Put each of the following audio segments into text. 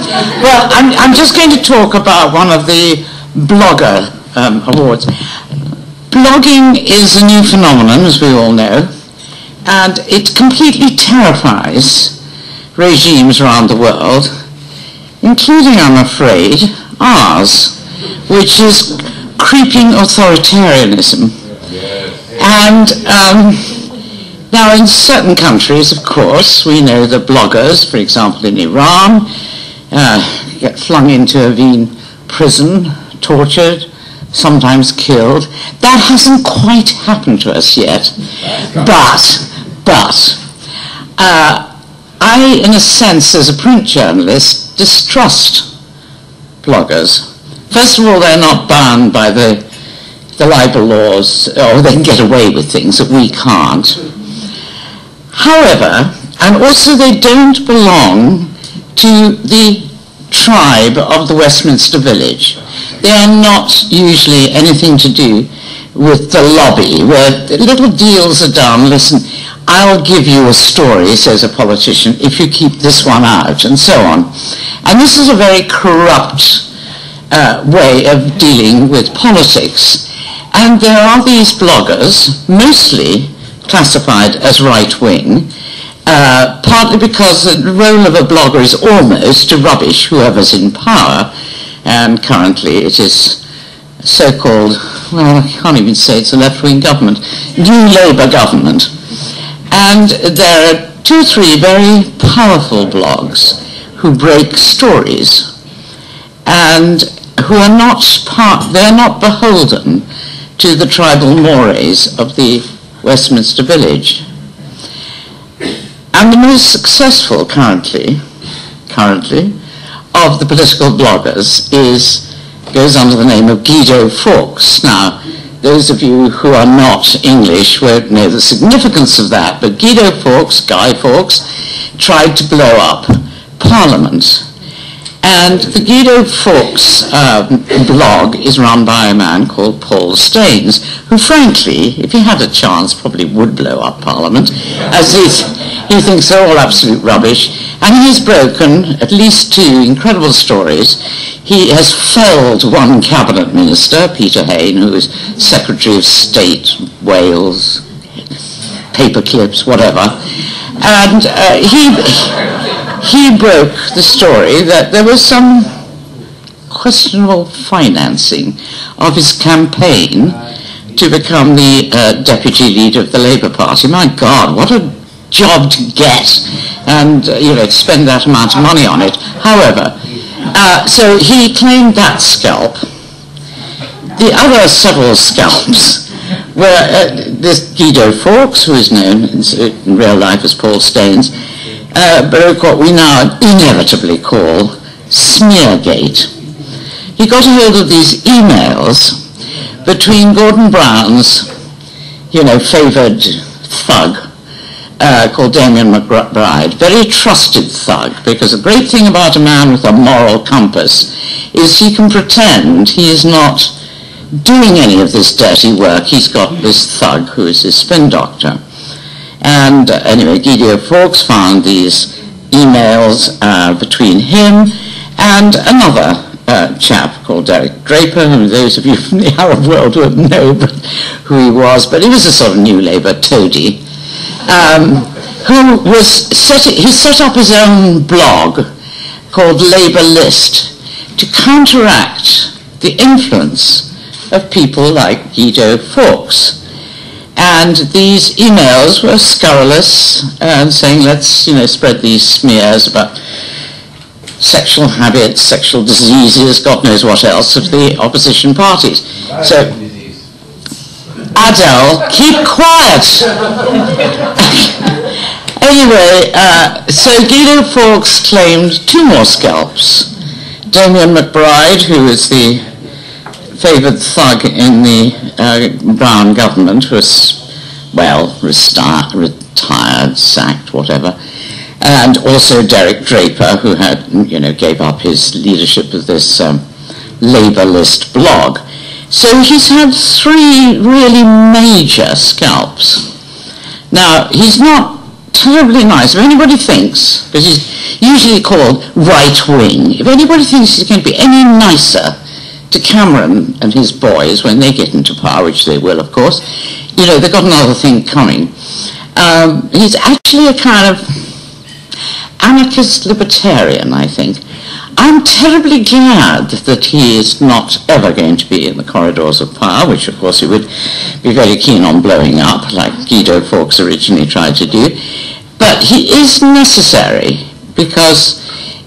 Well, I'm just going to talk about one of the blogger awards. Blogging is a new phenomenon, as we all know, and it completely terrifies regimes around the world, including, I'm afraid, ours, which is creeping authoritarianism. And now in certain countries, of course, we know that bloggers, for example in Iran, get flung into a Wien prison, tortured, sometimes killed. That hasn't quite happened to us yet. But I, in a sense, as a print journalist, distrust bloggers. First of all, they're not bound by the libel laws, or they can get away with things that we can't. However, and also they don't belong to the tribe of the Westminster Village. They are not usually anything to do with the lobby, where little deals are done. Listen, I'll give you a story, says a politician, if you keep this one out, and so on. And this is a very corrupt way of dealing with politics. And there are these bloggers, mostly classified as right-wing, partly because the role of a blogger is almost to rubbish whoever's in power, and currently it is so-called, well, I can't even say it's a left-wing government, New Labour government. And there are 2 or 3 very powerful blogs who break stories and who are they're not beholden to the tribal mores of the Westminster Village. And the most successful currently of the political bloggers goes under the name of Guido Fawkes. Now, those of you who are not English won't know the significance of that, but Guido Fawkes, Guy Fawkes, tried to blow up Parliament. And the Guido Fawkes blog is run by a man called Paul Staines, who frankly, if he had a chance, probably would blow up Parliament, as he thinks they're all absolute rubbish. And he's broken at least 2 incredible stories. He has felled one cabinet minister, Peter Hain, who is Secretary of State, Wales, paper clips, whatever. And he broke the story that there was some questionable financing of his campaign to become the deputy leader of the Labour Party. My God, what a job to get, and to spend that amount of money on it. However, so he claimed that scalp. The other several scalps were this Guido Fawkes, who is known in real life as Paul Staines, broke what we now inevitably call Smeargate. He got a hold of these emails between Gordon Brown's, favoured thug, called Damien McBride, very trusted thug, because the great thing about a man with a moral compass is he can pretend he is not doing any of this dirty work. He's got this thug who is his spin doctor. And anyway, Guido Fawkes found these emails between him and another chap called Derek Draper, who those of you from the Arab world would know who he was, but he was a sort of New Labour toady, who set up his own blog called Labour List to counteract the influence of people like Guido Fawkes. And these emails were scurrilous and saying, let's spread these smears about sexual habits, sexual diseases, God knows what else, of the opposition parties. So, Adele, keep quiet. Anyway, so Guido Fawkes claimed 2 more scalps. Damien McBride, who is the favoured thug in the Brown government, was, retired, sacked, whatever, and also Derek Draper, who had, gave up his leadership of this Labour List blog. So he's had 3 really major scalps. Now, he's not terribly nice. If anybody thinks, because he's usually called right-wing, if anybody thinks he's going to be any nicer to Cameron and his boys when they get into power, which they will, of course, you know, they've got another thing coming. He's actually a kind of anarchist libertarian, I think. I'm terribly glad that he is not ever going to be in the corridors of power, which of course he would be very keen on blowing up, like Guido Fawkes originally tried to do. But he is necessary because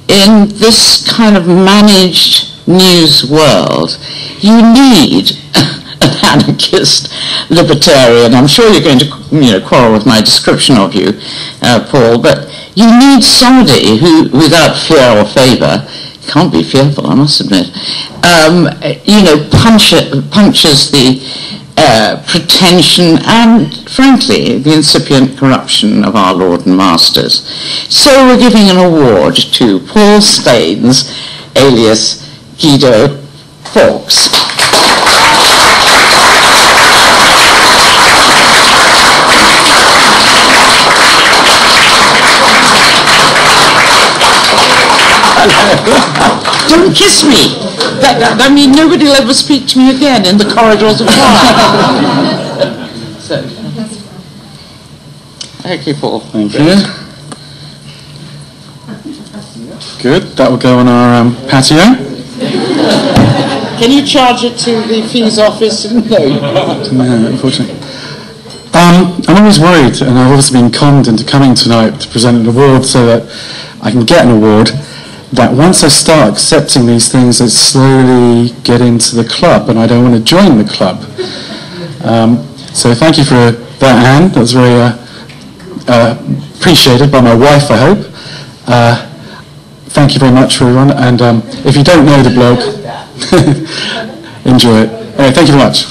in this kind of managed news world, you need an anarchist libertarian. I'm sure you're going to quarrel with my description of you, Paul, but you need somebody who, without fear or favour, can't be fearful, I must admit, punches the pretension and, frankly, the incipient corruption of our Lord and Masters. So we're giving an award to Paul Staines, alias Guido Fawkes. Don't kiss me. I mean, nobody will ever speak to me again in the corridors of power. So, thank you, Paul. Thank you. Good. That will go on our patio. Can you charge it to the fees office? No, unfortunately. I'm always worried, and I've obviously been conned into coming tonight to present an award so that I can get an award, that once I start accepting these things, I slowly get into the club, and I don't want to join the club. So thank you for that, Anne. That was very appreciated by my wife, I hope. Thank you very much for everyone, and if you don't know the blog, enjoy it. Anyway, thank you very much.